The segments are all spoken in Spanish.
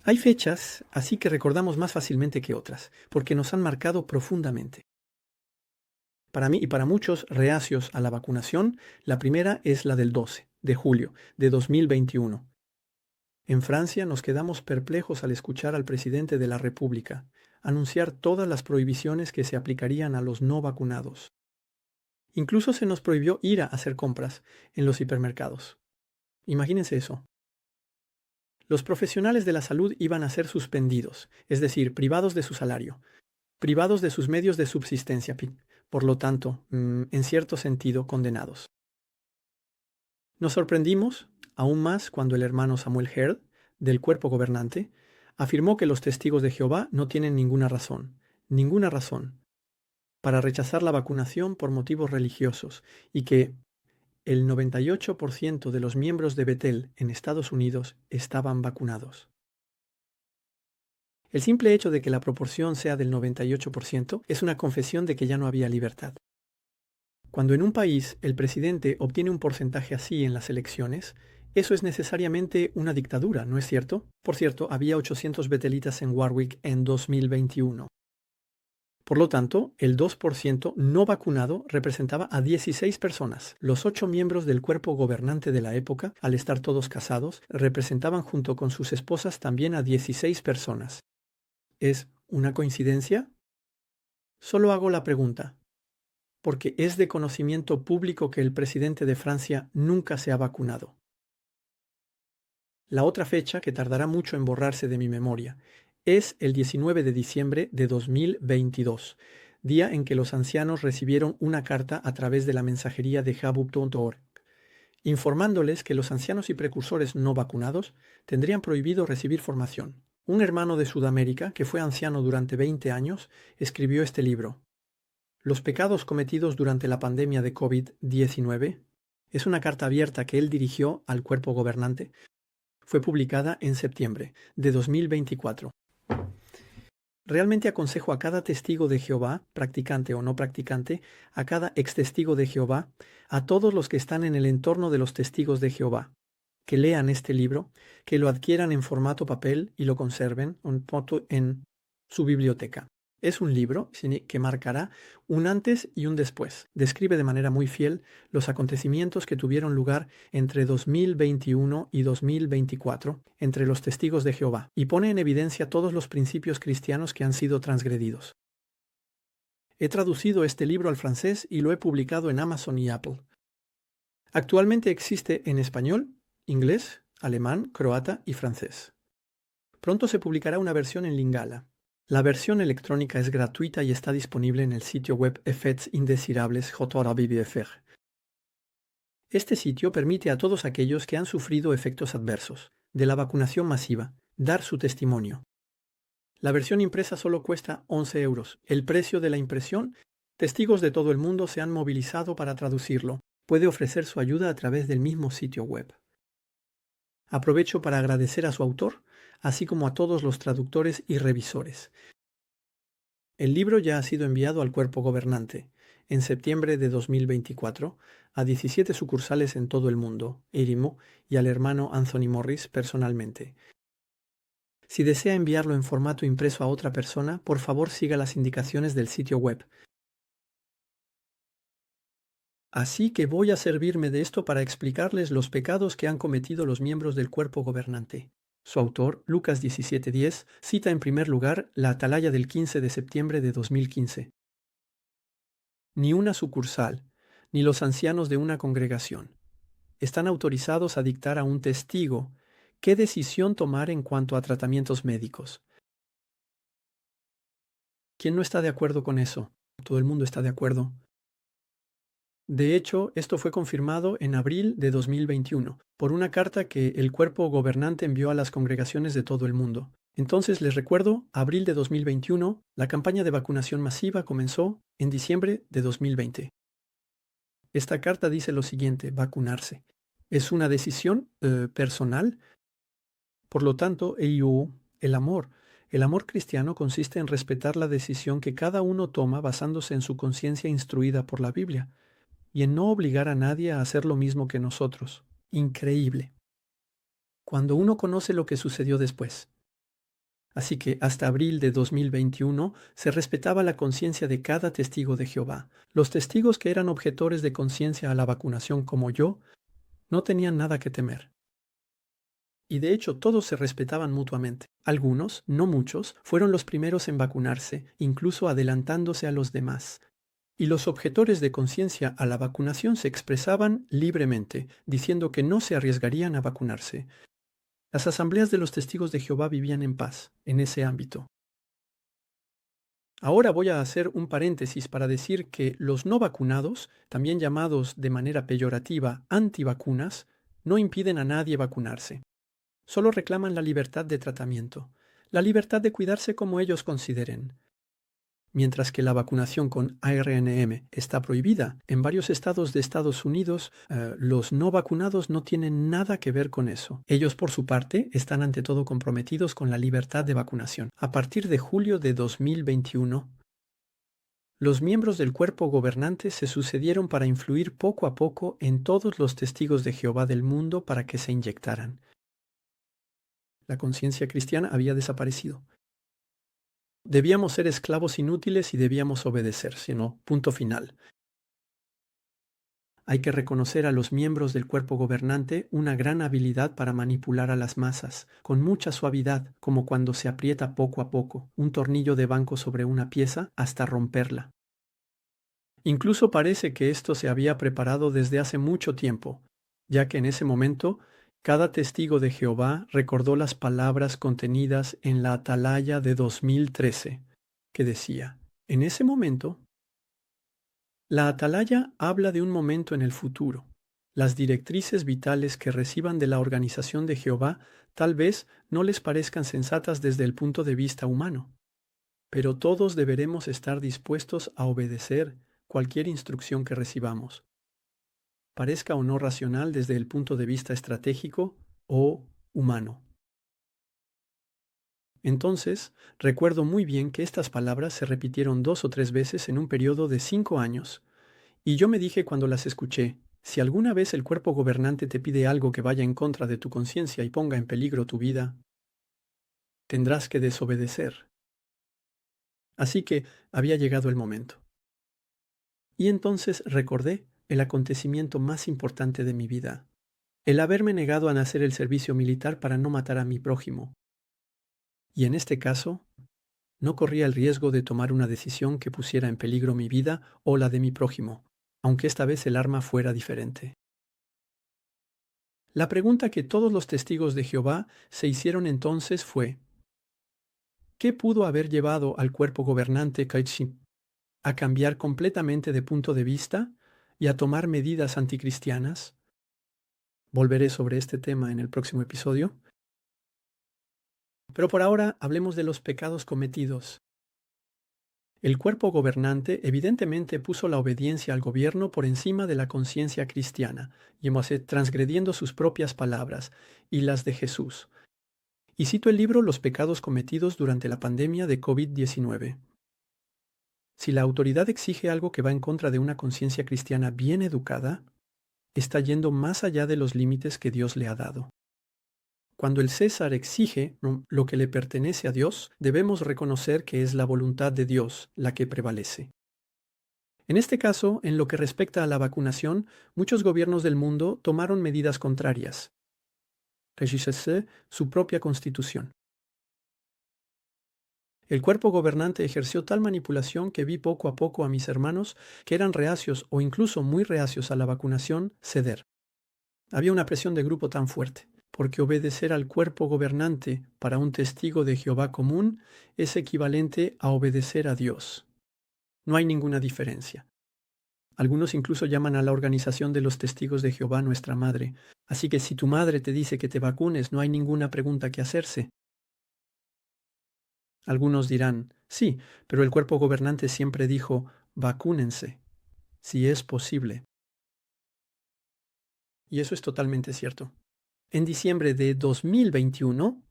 Hay fechas así que recordamos más fácilmente que otras, porque nos han marcado profundamente. Para mí y para muchos reacios a la vacunación, la primera es la del 12 de julio de 2021. En Francia nos quedamos perplejos al escuchar al presidente de la República anunciar todas las prohibiciones que se aplicarían a los no vacunados. Incluso se nos prohibió ir a hacer compras en los hipermercados. Imagínense eso. Los profesionales de la salud iban a ser suspendidos, es decir, privados de su salario, privados de sus medios de subsistencia, por lo tanto, en cierto sentido, condenados. Nos sorprendimos aún más cuando el hermano Samuel Heard, del cuerpo gobernante, afirmó que los testigos de Jehová no tienen ninguna razón, para rechazar la vacunación por motivos religiosos y que el 98% de los miembros de Bethel en Estados Unidos estaban vacunados. El simple hecho de que la proporción sea del 98% es una confesión de que ya no había libertad. Cuando en un país el presidente obtiene un porcentaje así en las elecciones, eso es necesariamente una dictadura, ¿no es cierto? Por cierto, había 800 betelitas en Warwick en 2021. Por lo tanto, el 2% no vacunado representaba a 16 personas. Los 8 miembros del cuerpo gobernante de la época, al estar todos casados, representaban junto con sus esposas también a 16 personas. ¿Es una coincidencia? Solo hago la pregunta, porque es de conocimiento público que el presidente de Francia nunca se ha vacunado. La otra fecha, que tardará mucho en borrarse de mi memoria, es el 19 de diciembre de 2022, día en que los ancianos recibieron una carta a través de la mensajería de Habub.org, informándoles que los ancianos y precursores no vacunados tendrían prohibido recibir formación. Un hermano de Sudamérica, que fue anciano durante 20 años, escribió este libro. Los pecados cometidos durante la pandemia de COVID-19 es una carta abierta que él dirigió al cuerpo gobernante. Fue publicada en septiembre de 2024. Realmente aconsejo a cada testigo de Jehová, practicante o no practicante, a cada ex testigo de Jehová, a todos los que están en el entorno de los testigos de Jehová, que lean este libro, que lo adquieran en formato papel y lo conserven en su biblioteca. Es un libro que marcará un antes y un después. Describe de manera muy fiel los acontecimientos que tuvieron lugar entre 2021 y 2024 entre los testigos de Jehová y pone en evidencia todos los principios cristianos que han sido transgredidos. He traducido este libro al francés y lo he publicado en Amazon y Apple. Actualmente existe en español, inglés, alemán, croata y francés. Pronto se publicará una versión en Lingala. La versión electrónica es gratuita y está disponible en el sitio web Effets Indesirables JRBBFR. Este sitio permite a todos aquellos que han sufrido efectos adversos de la vacunación masiva dar su testimonio. La versión impresa solo cuesta 11 euros. El precio de la impresión, testigos de todo el mundo se han movilizado para traducirlo. Puede ofrecer su ayuda a través del mismo sitio web. Aprovecho para agradecer a su autor, así como a todos los traductores y revisores. El libro ya ha sido enviado al cuerpo gobernante, en septiembre de 2024, a 17 sucursales en todo el mundo, Erimo, y al hermano Anthony Morris personalmente. Si desea enviarlo en formato impreso a otra persona, por favor siga las indicaciones del sitio web. Así que voy a servirme de esto para explicarles los pecados que han cometido los miembros del cuerpo gobernante. Su autor, Lucas 17:10, cita en primer lugar la atalaya del 15 de septiembre de 2015. Ni una sucursal, ni los ancianos de una congregación están autorizados a dictar a un testigo qué decisión tomar en cuanto a tratamientos médicos. ¿Quién no está de acuerdo con eso? Todo el mundo está de acuerdo. De hecho, esto fue confirmado en abril de 2021 por una carta que el cuerpo gobernante envió a las congregaciones de todo el mundo. Entonces les recuerdo, abril de 2021, la campaña de vacunación masiva comenzó en diciembre de 2020. Esta carta dice lo siguiente: vacunarse es una decisión personal. Por lo tanto, el amor El amor cristiano consiste en respetar la decisión que cada uno toma basándose en su conciencia instruida por la Biblia y en no obligar a nadie a hacer lo mismo que nosotros. Increíble. Cuando uno conoce lo que sucedió después. Así que hasta abril de 2021 se respetaba la conciencia de cada testigo de Jehová. Los testigos que eran objetores de conciencia a la vacunación como yo no tenían nada que temer. Y de hecho todos se respetaban mutuamente. Algunos, no muchos, fueron los primeros en vacunarse, incluso adelantándose a los demás. Y los objetores de conciencia a la vacunación se expresaban libremente, diciendo que no se arriesgarían a vacunarse. Las asambleas de los testigos de Jehová vivían en paz en ese ámbito. Ahora voy a hacer un paréntesis para decir que los no vacunados, también llamados de manera peyorativa antivacunas, no impiden a nadie vacunarse. Solo reclaman la libertad de tratamiento, la libertad de cuidarse como ellos consideren. Mientras que la vacunación con ARNM está prohibida, en varios estados de Estados Unidos, los no vacunados no tienen nada que ver con eso. Ellos, por su parte, están ante todo comprometidos con la libertad de vacunación. A partir de julio de 2021, los miembros del cuerpo gobernante se sucedieron para influir poco a poco en todos los testigos de Jehová del mundo para que se inyectaran. La conciencia cristiana había desaparecido. Debíamos ser esclavos inútiles y debíamos obedecer, sino punto final. Hay que reconocer a los miembros del cuerpo gobernante una gran habilidad para manipular a las masas, con mucha suavidad, como cuando se aprieta poco a poco un tornillo de banco sobre una pieza hasta romperla. Incluso parece que esto se había preparado desde hace mucho tiempo, ya que en ese momento cada testigo de Jehová recordó las palabras contenidas en la Atalaya de 2013, que decía, en ese momento, la Atalaya habla de un momento en el futuro. Las directrices vitales que reciban de la organización de Jehová tal vez no les parezcan sensatas desde el punto de vista humano, pero todos deberemos estar dispuestos a obedecer cualquier instrucción que recibamos, parezca o no racional desde el punto de vista estratégico o humano. Entonces, recuerdo muy bien que estas palabras se repitieron 2 o 3 veces en un periodo de 5 años, y yo me dije cuando las escuché, si alguna vez el cuerpo gobernante te pide algo que vaya en contra de tu conciencia y ponga en peligro tu vida, tendrás que desobedecer. Así que había llegado el momento. Y entonces recordé el acontecimiento más importante de mi vida, el haberme negado a hacer el servicio militar para no matar a mi prójimo. Y en este caso, no corría el riesgo de tomar una decisión que pusiera en peligro mi vida o la de mi prójimo, aunque esta vez el arma fuera diferente. La pregunta que todos los testigos de Jehová se hicieron entonces fue, ¿qué pudo haber llevado al cuerpo gobernante Kaichi a cambiar completamente de punto de vista y a tomar medidas anticristianas? Volveré sobre este tema en el próximo episodio. Pero por ahora hablemos de los pecados cometidos. El cuerpo gobernante evidentemente puso la obediencia al gobierno por encima de la conciencia cristiana, y transgrediendo sus propias palabras y las de Jesús. Y cito el libro Los pecados cometidos durante la pandemia de COVID-19. Si la autoridad exige algo que va en contra de una conciencia cristiana bien educada, está yendo más allá de los límites que Dios le ha dado. Cuando el César exige lo que le pertenece a Dios, debemos reconocer que es la voluntad de Dios la que prevalece. En este caso, en lo que respecta a la vacunación, muchos gobiernos del mundo tomaron medidas contrarias. Régissez su propia constitución. El cuerpo gobernante ejerció tal manipulación que vi poco a poco a mis hermanos, que eran reacios o incluso muy reacios a la vacunación, ceder. Había una presión de grupo tan fuerte, porque obedecer al cuerpo gobernante para un testigo de Jehová común es equivalente a obedecer a Dios. No hay ninguna diferencia. Algunos incluso llaman a la organización de los testigos de Jehová nuestra madre. Así que si tu madre te dice que te vacunes, no hay ninguna pregunta que hacerse. Algunos dirán, sí, pero el cuerpo gobernante siempre dijo, vacúnense, si es posible. Y eso es totalmente cierto. En diciembre de 2021,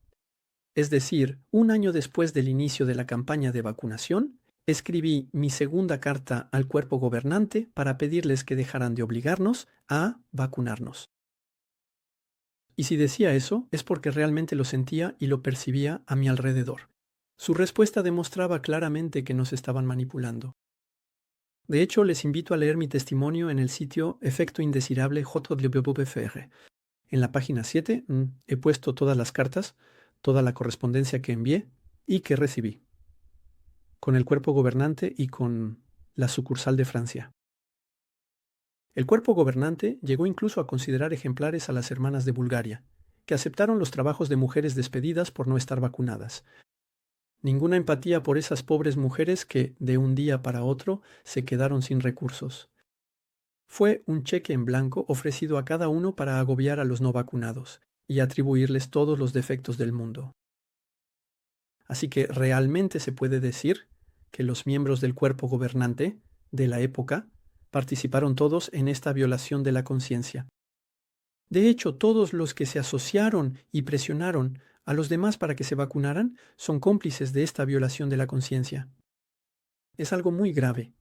Es decir, un año después del inicio de la campaña de vacunación, escribí mi segunda carta al cuerpo gobernante para pedirles que dejaran de obligarnos a vacunarnos. Y si decía eso, es porque realmente lo sentía y lo percibía a mi alrededor. Su respuesta demostraba claramente que nos estaban manipulando. De hecho, les invito a leer mi testimonio en el sitio Efecto Indesirable JWPFR. En la página 7 he puesto todas las cartas, toda la correspondencia que envié y que recibí, con el cuerpo gobernante y con la sucursal de Francia. El cuerpo gobernante llegó incluso a considerar ejemplares a las hermanas de Bulgaria, que aceptaron los trabajos de mujeres despedidas por no estar vacunadas. Ninguna empatía por esas pobres mujeres que, de un día para otro, se quedaron sin recursos. Fue un cheque en blanco ofrecido a cada uno para agobiar a los no vacunados y atribuirles todos los defectos del mundo. Así que realmente se puede decir que los miembros del cuerpo gobernante de la época participaron todos en esta violación de la conciencia. De hecho, todos los que se asociaron y presionaron a los demás para que se vacunaran son cómplices de esta violación de la conciencia. Es algo muy grave.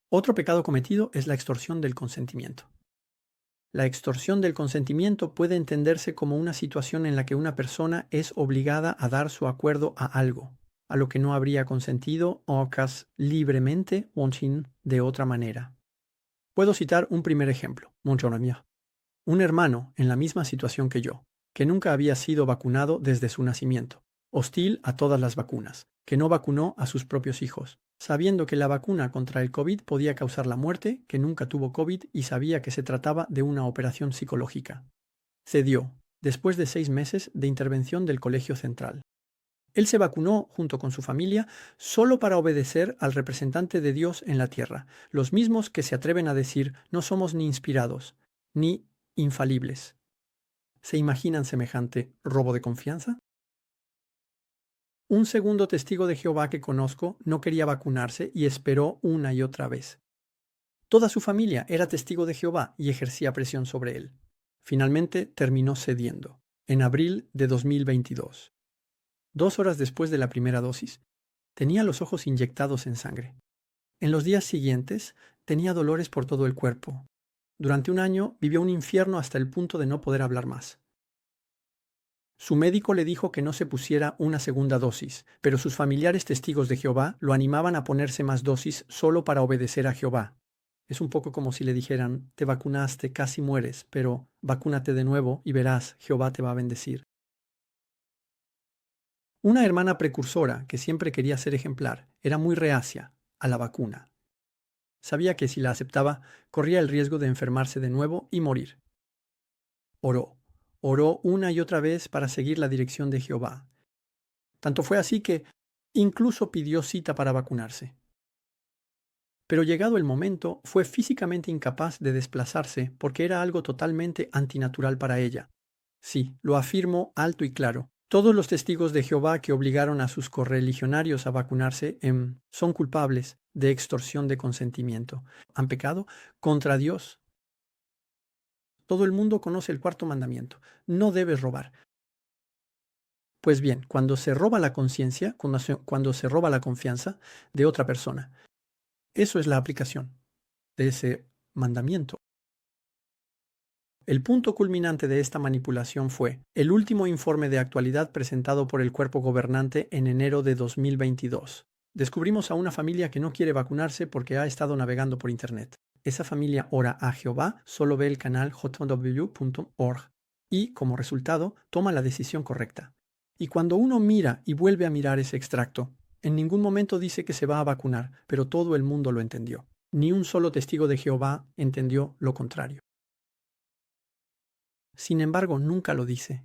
Otro pecado cometido es la extorsión del consentimiento. La extorsión del consentimiento puede entenderse como una situación en la que una persona es obligada a dar su acuerdo a algo, a lo que no habría consentido o libremente o de otra manera. Puedo citar un primer ejemplo, un hermano en la misma situación que yo, que nunca había sido vacunado desde su nacimiento, hostil a todas las vacunas, que no vacunó a sus propios hijos, sabiendo que la vacuna contra el COVID podía causar la muerte, que nunca tuvo COVID y sabía que se trataba de una operación psicológica. Cedió, después de 6 meses de intervención del Colegio Central. Él se vacunó junto con su familia solo para obedecer al representante de Dios en la tierra, los mismos que se atreven a decir no somos ni inspirados, ni infalibles. ¿Se imaginan semejante robo de confianza? Un segundo testigo de Jehová que conozco no quería vacunarse y esperó una y otra vez. Toda su familia era testigo de Jehová y ejercía presión sobre él. Finalmente terminó cediendo, en abril de 2022. 2 horas después de la primera dosis, tenía los ojos inyectados en sangre. En los días siguientes, tenía dolores por todo el cuerpo. Durante un año vivió un infierno hasta el punto de no poder hablar más. Su médico le dijo que no se pusiera una segunda dosis, pero sus familiares testigos de Jehová lo animaban a ponerse más dosis solo para obedecer a Jehová. Es un poco como si le dijeran, te vacunaste, casi mueres, pero vacúnate de nuevo y verás, Jehová te va a bendecir. Una hermana precursora, que siempre quería ser ejemplar, era muy reacia a la vacuna. Sabía que si la aceptaba, corría el riesgo de enfermarse de nuevo y morir. Oró una y otra vez para seguir la dirección de Jehová. Tanto fue así que incluso pidió cita para vacunarse. Pero llegado el momento, fue físicamente incapaz de desplazarse porque era algo totalmente antinatural para ella. Sí, lo afirmo alto y claro. Todos los testigos de Jehová que obligaron a sus correligionarios a vacunarse son culpables de extorsión de consentimiento. Han pecado contra Dios. Todo el mundo conoce el 4.º mandamiento. No debes robar. Pues bien, cuando se roba la conciencia, cuando se roba la confianza de otra persona, eso es la aplicación de ese mandamiento. El punto culminante de esta manipulación fue el último informe de actualidad presentado por el cuerpo gobernante en enero de 2022. Descubrimos a una familia que no quiere vacunarse porque ha estado navegando por Internet. Esa familia ora a Jehová, solo ve el canal jw.org y, como resultado, toma la decisión correcta. Y cuando uno mira y vuelve a mirar ese extracto, en ningún momento dice que se va a vacunar, pero todo el mundo lo entendió. Ni un solo testigo de Jehová entendió lo contrario. Sin embargo, nunca lo dice.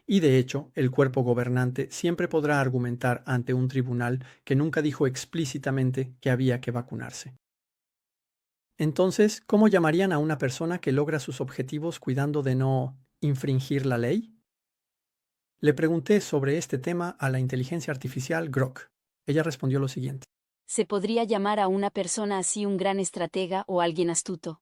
Y de hecho, el cuerpo gobernante siempre podrá argumentar ante un tribunal que nunca dijo explícitamente que había que vacunarse. Entonces, ¿cómo llamarían a una persona que logra sus objetivos cuidando de no infringir la ley? Le pregunté sobre este tema a la inteligencia artificial Grok. Ella respondió lo siguiente. ¿Se podría llamar a una persona así un gran estratega o alguien astuto?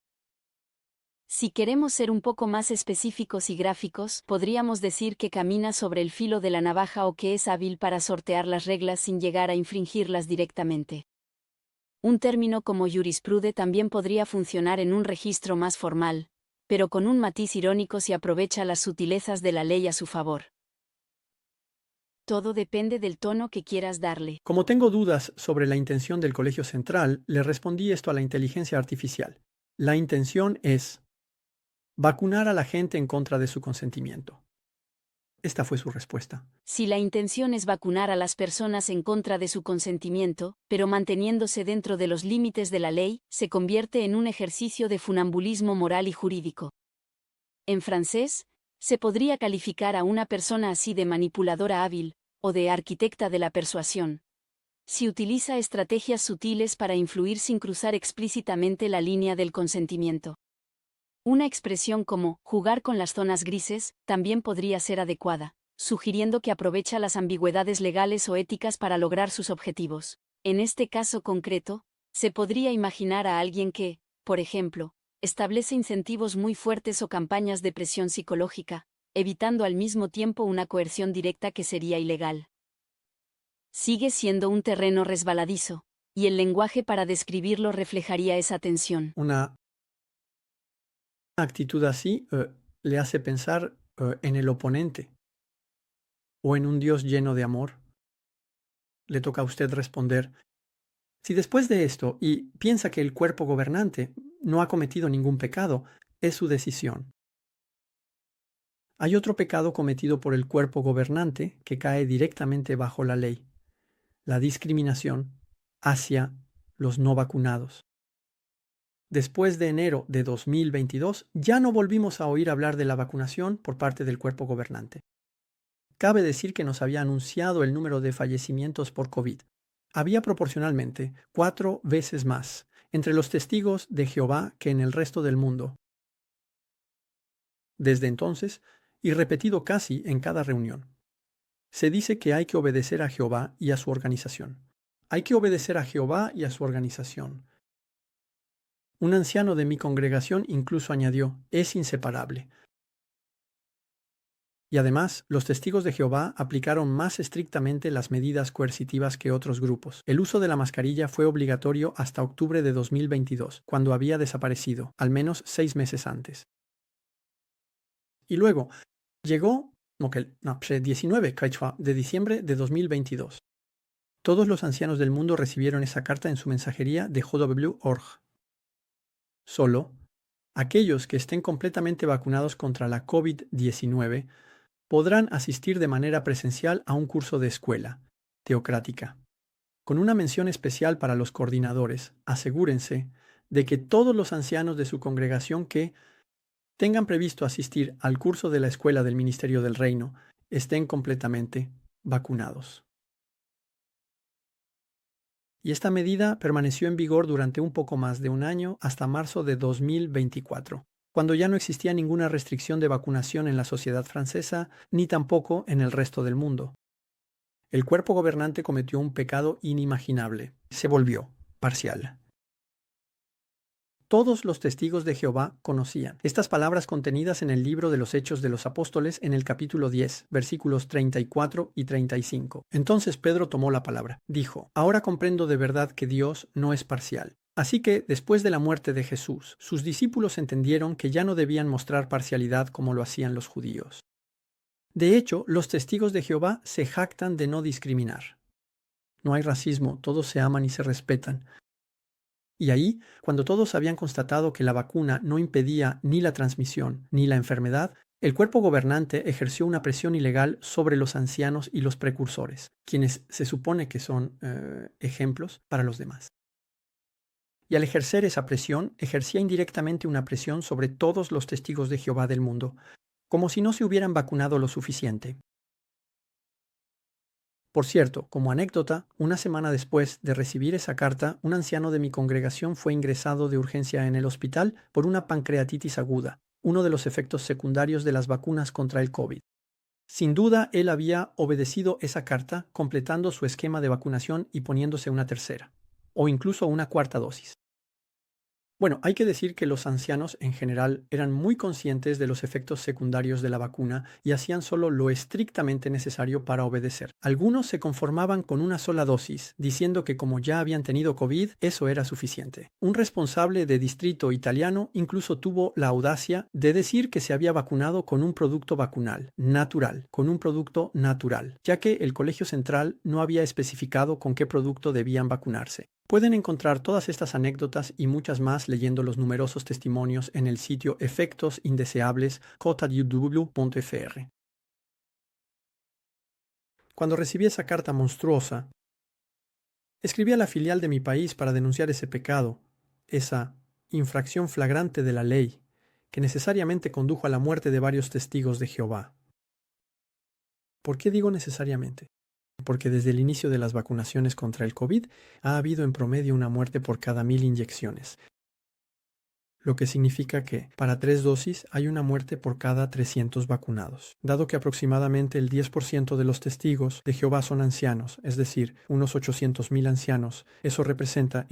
Si queremos ser un poco más específicos y gráficos, podríamos decir que camina sobre el filo de la navaja o que es hábil para sortear las reglas sin llegar a infringirlas directamente. Un término como jurisprude también podría funcionar en un registro más formal, pero con un matiz irónico si aprovecha las sutilezas de la ley a su favor. Todo depende del tono que quieras darle. Como tengo dudas sobre la intención del Colegio Central, le respondí esto a la inteligencia artificial. La intención es vacunar a la gente en contra de su consentimiento. Esta fue su respuesta. Si la intención es vacunar a las personas en contra de su consentimiento, pero manteniéndose dentro de los límites de la ley, se convierte en un ejercicio de funambulismo moral y jurídico. En francés, se podría calificar a una persona así de manipuladora hábil, o de arquitecta de la persuasión, si utiliza estrategias sutiles para influir sin cruzar explícitamente la línea del consentimiento. Una expresión como jugar con las zonas grises también podría ser adecuada, sugiriendo que aprovecha las ambigüedades legales o éticas para lograr sus objetivos. En este caso concreto, se podría imaginar a alguien que, por ejemplo, establece incentivos muy fuertes o campañas de presión psicológica, evitando al mismo tiempo una coerción directa que sería ilegal. Sigue siendo un terreno resbaladizo, y el lenguaje para describirlo reflejaría esa tensión. Una actitud así le hace pensar en el oponente o en un Dios lleno de amor. Le toca a usted responder. Si después de esto y piensa que el cuerpo gobernante no ha cometido ningún pecado, es su decisión. Hay otro pecado cometido por el cuerpo gobernante que cae directamente bajo la ley: la discriminación hacia los no vacunados. Después de enero de 2022, ya no volvimos a oír hablar de la vacunación por parte del cuerpo gobernante. Cabe decir que nos había anunciado el número de fallecimientos por COVID. Había proporcionalmente 4 veces más entre los testigos de Jehová que en el resto del mundo. Desde entonces, y repetido casi en cada reunión, se dice que hay que obedecer a Jehová y a su organización. Hay que obedecer a Jehová y a su organización. Un anciano de mi congregación incluso añadió, es inseparable. Y además, los testigos de Jehová aplicaron más estrictamente las medidas coercitivas que otros grupos. El uso de la mascarilla fue obligatorio hasta octubre de 2022, cuando había desaparecido, al menos 6 meses antes. Y luego, llegó 19 de diciembre de 2022. Todos los ancianos del mundo recibieron esa carta en su mensajería de JW.org. Solo aquellos que estén completamente vacunados contra la COVID-19 podrán asistir de manera presencial a un curso de escuela teocrática. Con una mención especial para los coordinadores, asegúrense de que todos los ancianos de su congregación que tengan previsto asistir al curso de la escuela del Ministerio del Reino estén completamente vacunados. Y esta medida permaneció en vigor durante un poco más de un año hasta marzo de 2024, cuando ya no existía ninguna restricción de vacunación en la sociedad francesa, ni tampoco en el resto del mundo. El cuerpo gobernante cometió un pecado inimaginable. Se volvió parcial. Todos los testigos de Jehová conocían estas palabras contenidas en el libro de los Hechos de los Apóstoles en el capítulo 10, versículos 34 y 35. Entonces Pedro tomó la palabra. Dijo, ahora comprendo de verdad que Dios no es parcial. Así que, después de la muerte de Jesús, sus discípulos entendieron que ya no debían mostrar parcialidad como lo hacían los judíos. De hecho, los testigos de Jehová se jactan de no discriminar. No hay racismo, todos se aman y se respetan. Y ahí, cuando todos habían constatado que la vacuna no impedía ni la transmisión ni la enfermedad, el cuerpo gobernante ejerció una presión ilegal sobre los ancianos y los precursores, quienes se supone que son ejemplos para los demás. Y al ejercer esa presión, ejercía indirectamente una presión sobre todos los testigos de Jehová del mundo, como si no se hubieran vacunado lo suficiente. Por cierto, como anécdota, una semana después de recibir esa carta, un anciano de mi congregación fue ingresado de urgencia en el hospital por una pancreatitis aguda, uno de los efectos secundarios de las vacunas contra el COVID. Sin duda, él había obedecido esa carta, completando su esquema de vacunación y poniéndose una tercera, o incluso una cuarta dosis. Bueno, hay que decir que los ancianos en general eran muy conscientes de los efectos secundarios de la vacuna y hacían solo lo estrictamente necesario para obedecer. Algunos se conformaban con una sola dosis, diciendo que como ya habían tenido COVID, eso era suficiente. Un responsable de distrito italiano incluso tuvo la audacia de decir que se había vacunado con un producto vacunal, natural, ya que el Colegio Central no había especificado con qué producto debían vacunarse. Pueden encontrar todas estas anécdotas y muchas más leyendo los numerosos testimonios en el sitio Efectos Indeseables cotadw.fr. Cuando recibí esa carta monstruosa, escribí a la filial de mi país para denunciar ese pecado, esa infracción flagrante de la ley, que necesariamente condujo a la muerte de varios testigos de Jehová. ¿Por qué digo necesariamente? Porque desde el inicio de las vacunaciones contra el COVID ha habido en promedio una muerte por cada 1000 inyecciones, lo que significa que para 3 dosis hay una muerte por cada 300 vacunados. Dado que aproximadamente el 10% de los testigos de Jehová son ancianos, es decir, unos 800,000 ancianos, eso representa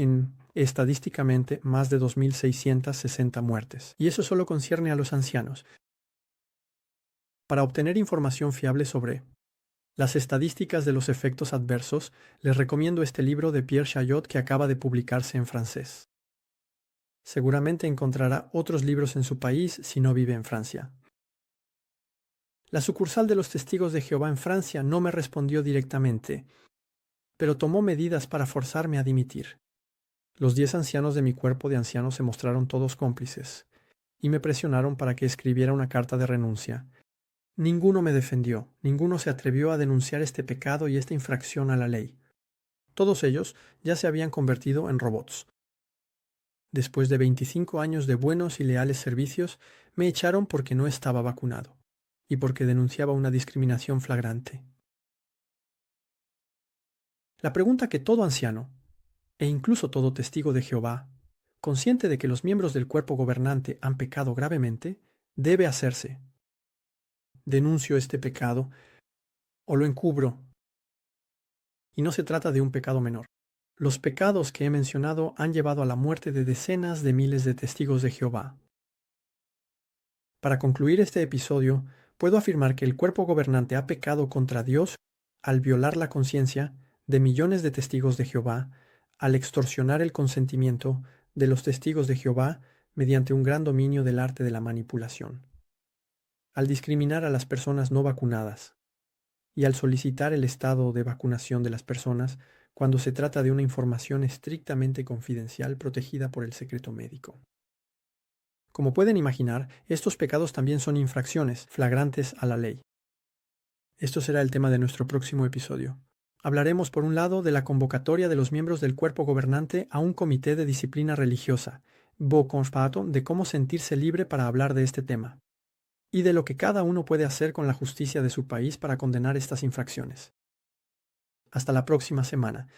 estadísticamente más de 2.660 muertes. Y eso solo concierne a los ancianos. Para obtener información fiable sobre las estadísticas de los efectos adversos, les recomiendo este libro de Pierre Chaillot que acaba de publicarse en francés. Seguramente encontrará otros libros en su país si no vive en Francia. La sucursal de los Testigos de Jehová en Francia no me respondió directamente, pero tomó medidas para forzarme a dimitir. Los 10 ancianos de mi cuerpo de ancianos se mostraron todos cómplices, y me presionaron para que escribiera una carta de renuncia. Ninguno me defendió, ninguno se atrevió a denunciar este pecado y esta infracción a la ley. Todos ellos ya se habían convertido en robots. Después de 25 años de buenos y leales servicios, me echaron porque no estaba vacunado y porque denunciaba una discriminación flagrante. La pregunta que todo anciano, e incluso todo testigo de Jehová, consciente de que los miembros del cuerpo gobernante han pecado gravemente, debe hacerse: ¿denuncio este pecado o lo encubro? Y no se trata de un pecado menor. Los pecados que he mencionado han llevado a la muerte de decenas de miles de testigos de Jehová. Para concluir este episodio, puedo afirmar que el cuerpo gobernante ha pecado contra Dios al violar la conciencia de millones de testigos de Jehová, al extorsionar el consentimiento de los testigos de Jehová mediante un gran dominio del arte de la manipulación, al discriminar a las personas no vacunadas y al solicitar el estado de vacunación de las personas cuando se trata de una información estrictamente confidencial protegida por el secreto médico. Como pueden imaginar, estos pecados también son infracciones flagrantes a la ley. Esto será el tema de nuestro próximo episodio. Hablaremos, por un lado, de la convocatoria de los miembros del cuerpo gobernante a un comité de disciplina religiosa, de cómo sentirse libre para hablar de este tema, y de lo que cada uno puede hacer con la justicia de su país para condenar estas infracciones. Hasta la próxima semana.